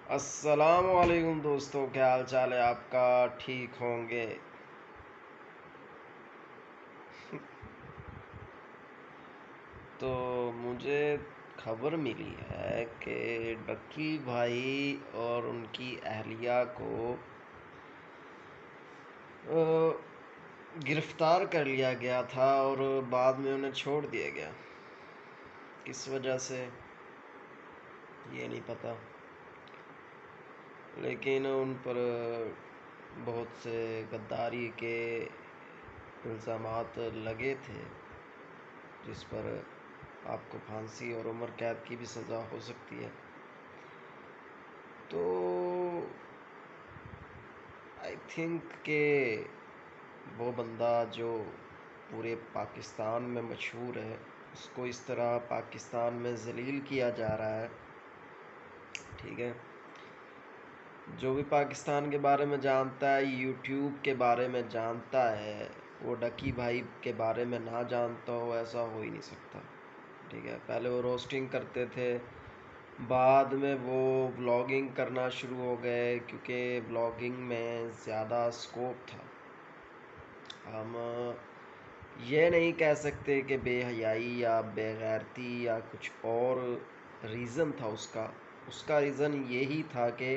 अस्सलाम वालेकुम दोस्तों, क्या हाल चाल है आपका? ठीक होंगे। तो मुझे खबर मिली है कि डक्की भाई और उनकी अहलिया को गिरफ्तार कर लिया गया था और बाद में उन्हें छोड़ दिया गया। किस वजह से ये नहीं पता, लेकिन उन पर बहुत से गद्दारी के इल्ज़ामात लगे थे, जिस पर आपको फांसी और उम्र कैद की भी सज़ा हो सकती है। तो आई थिंक कि वो बंदा जो पूरे पाकिस्तान में मशहूर है, उसको इस तरह पाकिस्तान में जलील किया जा रहा है। ठीक है, जो भी पाकिस्तान के बारे में जानता है, यूट्यूब के बारे में जानता है, वो डकी भाई के बारे में ना जानता हो, ऐसा हो ही नहीं सकता। ठीक है, पहले वो रोस्टिंग करते थे, बाद में वो व्लॉगिंग करना शुरू हो गए, क्योंकि व्लॉगिंग में ज़्यादा स्कोप था। हम ये नहीं कह सकते कि बेहयाई या बेगैरती या कुछ और रीज़न था उसका। उसका रीज़न यही था कि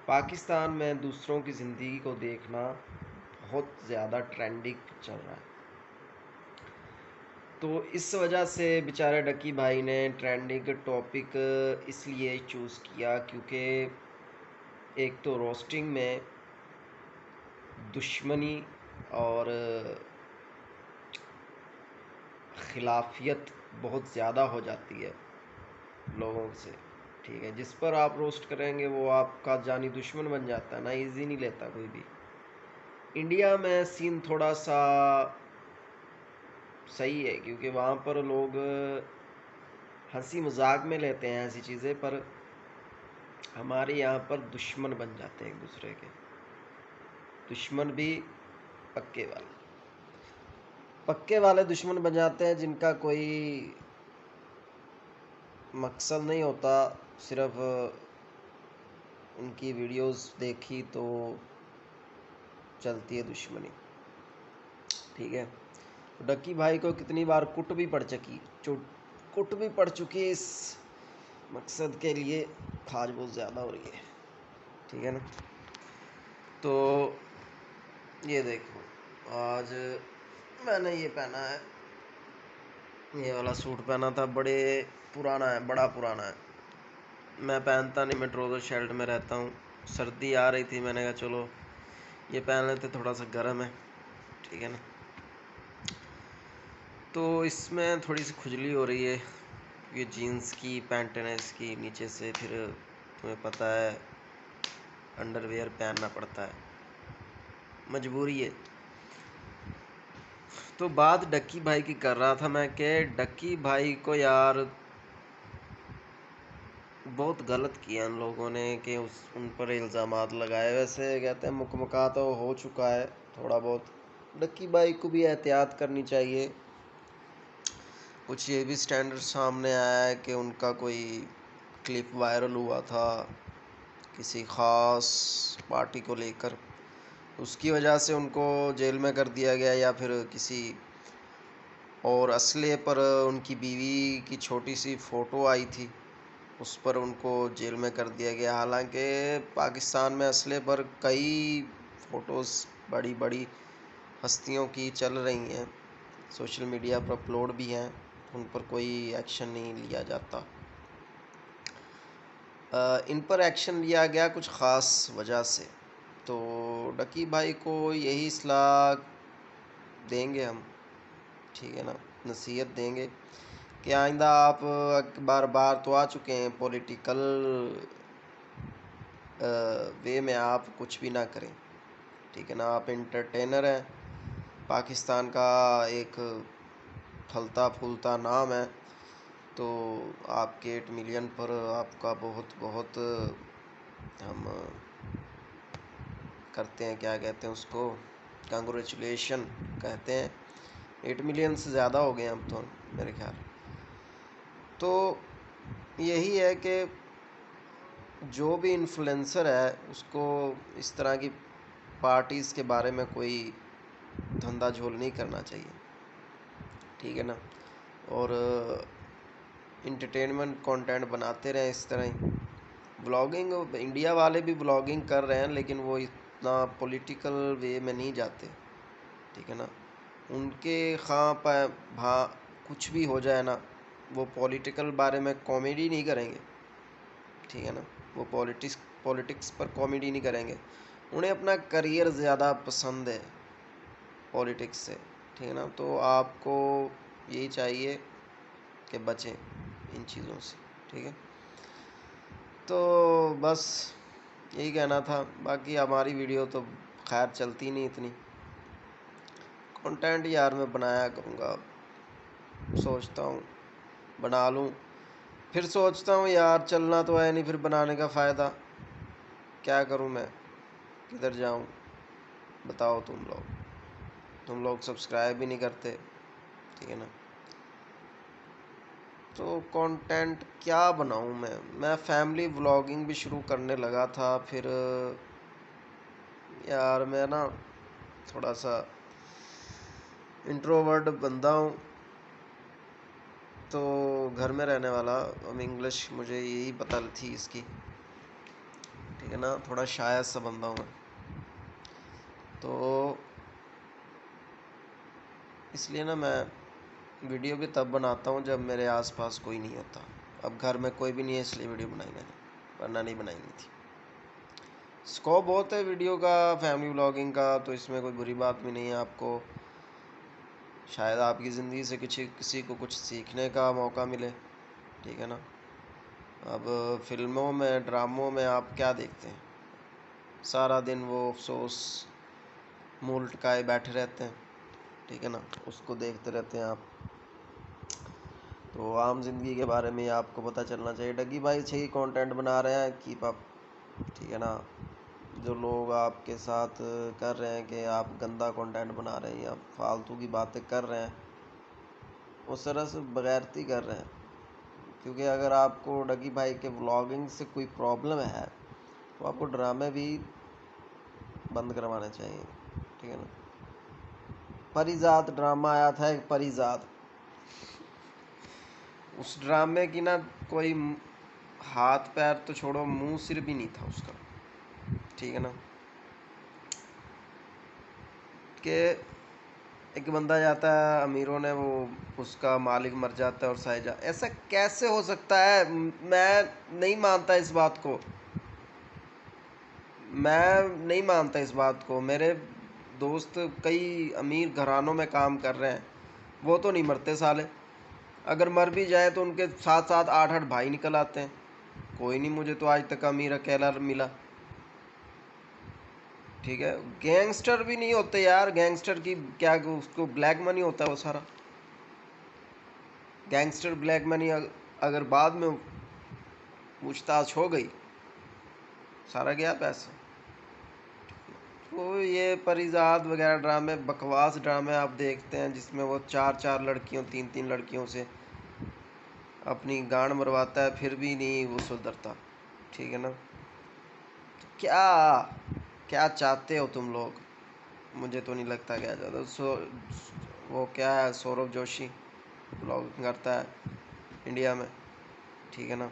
पाकिस्तान में दूसरों की ज़िंदगी को देखना बहुत ज़्यादा ट्रेंडिंग चल रहा है। तो इस वजह से बेचारे डकी भाई ने ट्रेंडिंग टॉपिक इसलिए चूज़ किया, क्योंकि एक तो रोस्टिंग में दुश्मनी और खिलाफियत बहुत ज़्यादा हो जाती है लोगों से। ठीक है, जिस पर आप रोस्ट करेंगे वो आपका जानी दुश्मन बन जाता है ना, इजी नहीं लेता कोई भी। इंडिया में सीन थोड़ा सा सही है, क्योंकि वहाँ पर लोग हंसी मजाक में लेते हैं ऐसी चीज़ें, पर हमारे यहाँ पर दुश्मन बन जाते हैं एक दूसरे के। दुश्मन भी पक्के वाले, पक्के वाले दुश्मन बन जाते हैं, जिनका कोई मकसद नहीं होता, सिर्फ उनकी वीडियोस देखी तो चलती है दुश्मनी। ठीक है, डक्की भाई को कितनी बार कुट भी पड़ चुकी, कुट भी पड़ चुकी है इस मकसद के लिए। खाज बहुत ज़्यादा हो रही है। ठीक है ना। तो ये देखो, आज मैंने ये पहना है, ये वाला सूट पहना था, बड़े पुराना है, बड़ा पुराना है। मैं पहनता नहीं, मैं ट्राउज़र शर्ट में रहता हूँ। सर्दी आ रही थी, मैंने कहा चलो ये पहन लेते, थोड़ा सा गर्म है। ठीक है ना। तो इसमें थोड़ी सी खुजली हो रही है, ये जीन्स की पैंट है ना, इसकी नीचे से फिर तुम्हें पता है अंडरवेयर पहनना पड़ता है, मजबूरी है। तो बात डक्की भाई की कर रहा था मैं, कि डक्की भाई को यार बहुत गलत किया उन लोगों ने कि उन पर इल्ज़ामात लगाए। वैसे कहते हैं मुकमका तो हो चुका है थोड़ा बहुत, डक्की भाई को भी एहतियात करनी चाहिए। कुछ ये भी स्टैंडर्ड सामने आया है कि उनका कोई क्लिप वायरल हुआ था किसी ख़ास पार्टी को लेकर, उसकी वजह से उनको जेल में कर दिया गया, या फिर किसी और असले पर उनकी बीवी की छोटी सी फ़ोटो आई थी, उस पर उनको जेल में कर दिया गया। हालांकि पाकिस्तान में असले पर कई फ़ोटोज़ बड़ी बड़ी हस्तियों की चल रही हैं, सोशल मीडिया पर अपलोड भी हैं, उन पर कोई एक्शन नहीं लिया जाता। इन पर एक्शन लिया गया कुछ ख़ास वजह से। तो डकी भाई को यही सलाह देंगे हम, ठीक है ना, नसीहत देंगे कि आइंदा आप बार बार तो आ चुके हैं, पॉलिटिकल वे में आप कुछ भी ना करें। ठीक है ना, आप एंटरटेनर हैं, पाकिस्तान का एक फलता फूलता नाम है, तो आपके 8 मिलियन पर आपका बहुत बहुत हम करते हैं, क्या कहते हैं उसको, कंग्रेचुलेशन कहते हैं। 8 मिलियन से ज़्यादा हो गए अब तो मेरे ख्याल। तो यही है कि जो भी इन्फ्लुएंसर है उसको इस तरह की पार्टीज़ के बारे में कोई धंधा झोल नहीं करना चाहिए, ठीक है ना। और इंटरटेनमेंट कंटेंट बनाते रहें इस तरह ही। ब्लॉगिंग इंडिया वाले भी ब्लॉगिंग कर रहे हैं, लेकिन वो इतना पॉलिटिकल वे में नहीं जाते, ठीक है ना। उनके खां पर भा कुछ भी हो जाए ना, वो पॉलिटिकल बारे में कॉमेडी नहीं करेंगे, ठीक है ना। वो पॉलिटिक्स पर कॉमेडी नहीं करेंगे, उन्हें अपना करियर ज़्यादा पसंद है पॉलिटिक्स से, ठीक है ना। तो आपको यही चाहिए कि बचें इन चीज़ों से, ठीक है। तो बस यही कहना था, बाकी हमारी वीडियो तो खैर चलती नहीं इतनी। कंटेंट यार मैं बनाया करूँगा, सोचता हूँ बना लूँ, फिर सोचता हूँ यार चलना तो है नहीं, फिर बनाने का फ़ायदा क्या करूँ मैं, किधर जाऊँ बताओ। तुम लोग सब्सक्राइब भी नहीं करते, ठीक है ना। तो कंटेंट क्या बनाऊँ मैं फैमिली व्लॉगिंग भी शुरू करने लगा था, फिर यार मैं ना थोड़ा सा इंट्रोवर्ट बंदा हूँ, तो घर में रहने वाला, इंग्लिश मुझे यही पता थी इसकी, ठीक है ना। थोड़ा शायद सा बंदा हूँ मैं, तो इसलिए ना मैं वीडियो भी तब बनाता हूँ जब मेरे आसपास कोई नहीं होता। अब घर में कोई भी नहीं है इसलिए वीडियो बनाई मैंने, वरना नहीं बनाई नहीं थी। स्कोप बहुत है वीडियो का, फैमिली व्लॉगिंग का, तो इसमें कोई बुरी बात भी नहीं है। आपको शायद आपकी ज़िंदगी से किसी को कुछ सीखने का मौका मिले, ठीक है ना। अब फिल्मों में ड्रामों में आप क्या देखते हैं, सारा दिन वो अफसोस मुंह लटकाए बैठे रहते हैं, ठीक है ना, उसको देखते रहते हैं आप। तो आम ज़िंदगी के बारे में आपको पता चलना चाहिए। डगी भाई सही कंटेंट बना रहे हैं, कीप अप, ठीक है ना। जो लोग आपके साथ कर रहे हैं कि आप गंदा कंटेंट बना रहे हैं या फालतू की बातें कर रहे हैं, वो तरह से बगैरती कर रहे हैं। क्योंकि अगर आपको डगी भाई के व्लॉगिंग से कोई प्रॉब्लम है तो आपको ड्रामे भी बंद करवाने चाहिए, ठीक है ना। परिजात ड्रामा आया था एक, परिजात, उस ड्रामे की ना कोई हाथ पैर तो छोड़ो, मुंह सिर भी नहीं था उसका, ठीक है ना। कि एक बंदा जाता है अमीरों ने, वो उसका मालिक मर जाता है और साइजा, ऐसा कैसे हो सकता है। मैं नहीं मानता इस बात को, मैं नहीं मानता इस बात को। मेरे दोस्त कई अमीर घरानों में काम कर रहे हैं, वो तो नहीं मरते साले। अगर मर भी जाए तो उनके साथ साथ 8-8 भाई निकल आते हैं। कोई नहीं, मुझे तो आज तक अमीर अकेला मिला, ठीक है। गैंगस्टर भी नहीं होते यार, गैंगस्टर की क्या, उसको ब्लैक मनी होता है वो सारा। गैंगस्टर ब्लैक मनी अगर बाद में पूछताछ हो गई, सारा गया पैसा। तो ये परिजात वगैरह ड्रामे, बकवास ड्रामे आप देखते हैं जिसमें वो 4-4 लड़कियों 3-3 लड़कियों से अपनी गांड मरवाता है, फिर भी नहीं वो सुधरता, ठीक है ना। तो क्या क्या चाहते हो तुम लोग, मुझे तो नहीं लगता क्या चाहते हो। वो क्या है, सौरभ जोशी ब्लॉगिंग करता है इंडिया में, ठीक है ना,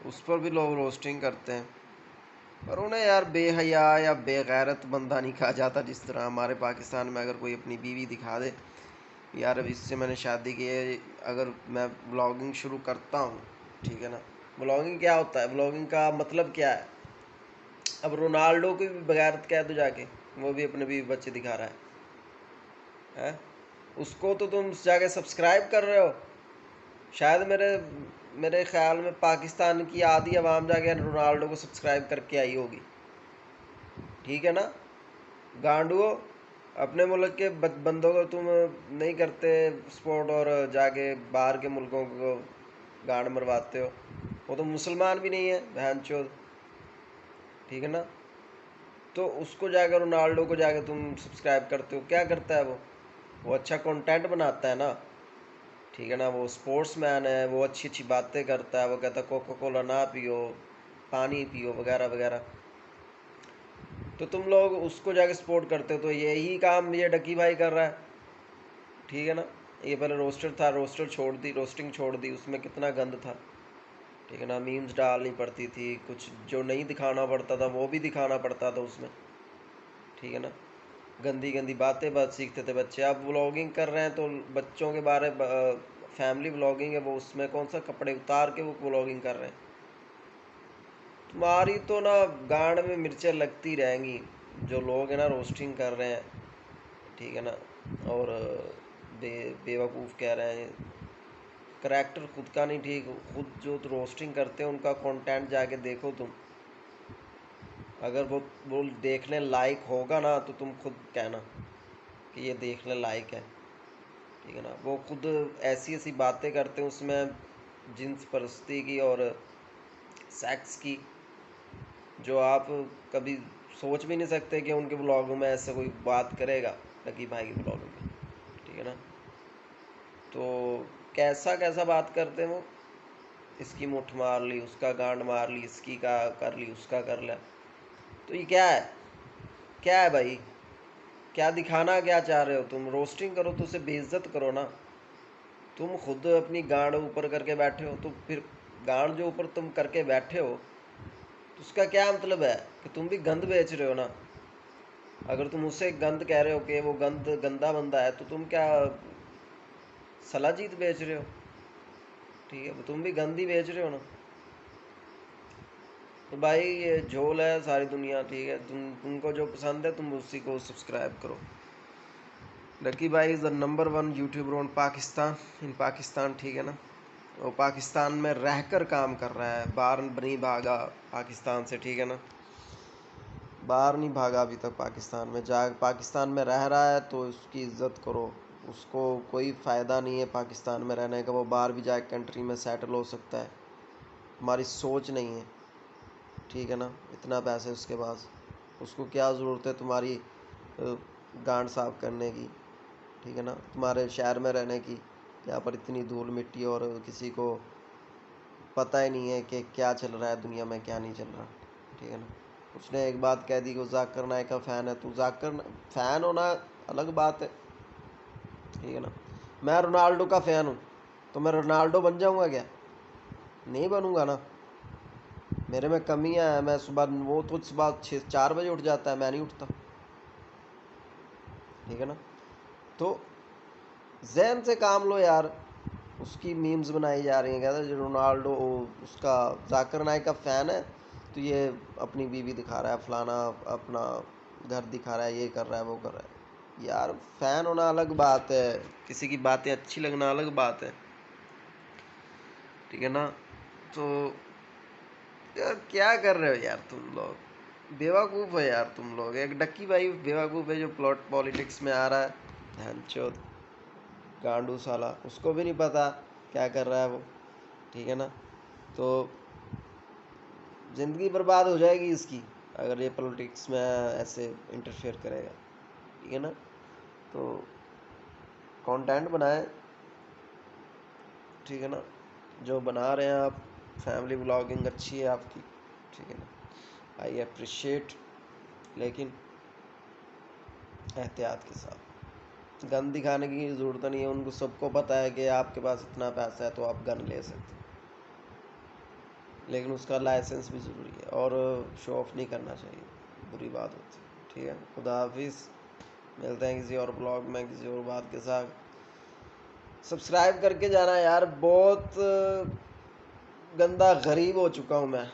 उस पर भी लोग रोस्टिंग करते हैं। पर उन्हें यार बेहया या बेगैरत बंदा नहीं कहा जाता। जिस तरह हमारे पाकिस्तान में अगर कोई अपनी बीवी दिखा दे, यार अब इससे मैंने शादी की है, अगर मैं ब्लॉगिंग शुरू करता हूँ, ठीक है ना। ब्लॉगिंग क्या होता है, ब्लॉगिंग का मतलब क्या है। अब रोनाल्डो की भी बगैरत कह दो जाके, वो भी अपने बीवी बच्चे दिखा रहा है, उसको तो तुम जाके सब्सक्राइब कर रहे हो। शायद मेरे मेरे ख्याल में पाकिस्तान की आधी आवाम जाके रोनाल्डो को सब्सक्राइब करके आई होगी, ठीक है ना। गांडुओ, अपने मुल्क के बंदों को तुम नहीं करते सपोर्ट, और जाके बाहर के मुल्कों को गांड मरवाते हो। वो तो मुसलमान भी नहीं है बहन चोद, ठीक है ना। तो उसको जाकर, रोनाल्डो को जाकर तुम सब्सक्राइब करते हो, क्या करता है वो अच्छा कंटेंट बनाता है ना, ठीक है ना। वो स्पोर्ट्स मैन है, वो अच्छी अच्छी बातें करता है, वो कहता है कोका कोला ना पियो, पानी पियो वगैरह वगैरह, तो तुम लोग उसको जाके सपोर्ट करते हो। तो यही काम ये डकी भाई कर रहा है, ठीक है ना। ये पहले रोस्टर था, रोस्टर छोड़ दी, रोस्टिंग छोड़ दी, उसमें कितना गंद था, ठीक है ना। मीम्स डालनी पड़ती थी, कुछ जो नहीं दिखाना पड़ता था वो भी दिखाना पड़ता था उसमें, ठीक है ना। गंदी गंदी बातें बात सीखते थे बच्चे। अब व्लॉगिंग कर रहे हैं तो बच्चों के बारे फैमिली व्लॉगिंग है वो, उसमें कौन सा कपड़े उतार के वो व्लॉगिंग कर रहे हैं। तुम्हारी तो ना गांड में मिर्चें लगती रहेंगी, जो लोग हैं ना रोस्टिंग कर रहे हैं, ठीक है ना, और बेवकूफ़ कह रहे हैं। करैक्टर खुद का नहीं ठीक, खुद जो रोस्टिंग करते हैं उनका कंटेंट जाके देखो तुम। अगर वो देखने लायक होगा ना तो तुम खुद कहना कि ये देखने लायक है, ठीक है ना। वो खुद ऐसी ऐसी बातें करते हैं उसमें, जिन्स परस्ती की और सेक्स की, जो आप कभी सोच भी नहीं सकते कि उनके ब्लॉग में ऐसे कोई बात करेगा, लकी भाई के ब्लॉग में, ठीक है ना। तो कैसा कैसा बात करते हैं वो, इसकी मुठ मार ली, उसका गांड मार ली, इसकी का कर ली, उसका कर लिया। तो ये क्या है, क्या है भाई, क्या दिखाना क्या चाह रहे हो तुम। रोस्टिंग करो तो उसे बेइज्जत करो ना। तुम खुद अपनी गांड ऊपर करके बैठे हो, तो फिर गांड जो ऊपर तुम करके बैठे हो तो उसका क्या मतलब है कि तुम भी गंद बेच रहे हो ना। अगर तुम उसे गंद कह रहे हो कि वो गंदा बंदा है, तो तुम क्या सलाजीत बेच रहे हो, ठीक है, तुम भी गंद ही बेच रहे हो ना। तो भाई ये झोल है सारी दुनिया, ठीक है। तुमको जो पसंद है तुम उसी को सब्सक्राइब करो। लकी भाई is the number 1 YouTuber on Pakistan, in Pakistan, ठीक है ना। वो पाकिस्तान में रहकर काम कर रहा है, बाहर नहीं भागा पाकिस्तान से, ठीक है ना। बाहर नहीं भागा अभी तक, पाकिस्तान में जा पाकिस्तान में रह रहा है तो उसकी इज्जत करो। उसको कोई फ़ायदा नहीं है पाकिस्तान में रहने का, वो बाहर भी जाके कंट्री में सेटल हो सकता है। हमारी सोच नहीं है, ठीक है ना। इतना पैसे उसके पास, उसको क्या ज़रूरत है तुम्हारी गांड साफ करने की, ठीक है ना, तुम्हारे शहर में रहने की। यहाँ पर इतनी धूल मिट्टी और किसी को पता ही नहीं है कि क्या चल रहा है दुनिया में, क्या नहीं चल रहा, ठीक है ना। उसने एक बात कह दी कि वो जाकिर नाइक का फ़ैन है, तो जाकिर फ़ैन होना अलग बात है, ठीक है ना। मैं रोनाल्डो का फ़ैन हूँ तो मैं रोनाल्डो बन जाऊँगा क्या, नहीं बनूँगा ना। मेरे में कमियां हैं, मैं सुबह, वो तो सुबह 4 बजे उठ जाता है, मैं नहीं उठता, ठीक है ना। तो जहन से काम लो यार। उसकी मीम्स बनाई जा रही हैं, कहता है जो रोनाल्डो उसका जाकिर नाइक का फ़ैन है तो ये अपनी बीवी दिखा रहा है, फलाना अपना घर दिखा रहा है, ये कर रहा है, वो कर रहा है। यार फ़ैन होना अलग बात है, किसी की बातें अच्छी लगना अलग बात है, ठीक है ना। तो यार क्या कर रहे हो यार तुम लोग, बेवकूफ़ हो यार तुम लोग। एक डक्की भाई बेवकूफ़ है जो प्लॉट पॉलिटिक्स में आ रहा है, ध्यानचोद गांडू साला, उसको भी नहीं पता क्या कर रहा है वो, ठीक है ना। तो ज़िंदगी बर्बाद हो जाएगी इसकी अगर ये पॉलिटिक्स में ऐसे इंटरफेयर करेगा, ठीक है ना। तो कंटेंट बनाए, ठीक है ना, जो बना रहे हैं आप। फैमिली व्लॉगिंग अच्छी है आपकी, ठीक है ना, आई अप्रिशिएट, लेकिन एहतियात के साथ। गन दिखाने की ज़रूरत नहीं है, उनको सबको पता है कि आपके पास इतना पैसा है तो आप गन ले सकते हैं, लेकिन उसका लाइसेंस भी ज़रूरी है, और शो ऑफ नहीं करना चाहिए, बुरी बात होती है, ठीक है। खुदा हाफिज़, मिलते हैं किसी और ब्लॉग में किसी और बात के साथ। सब्सक्राइब करके जाना यार, बहुत गंदा गरीब हो चुका हूँ मैं।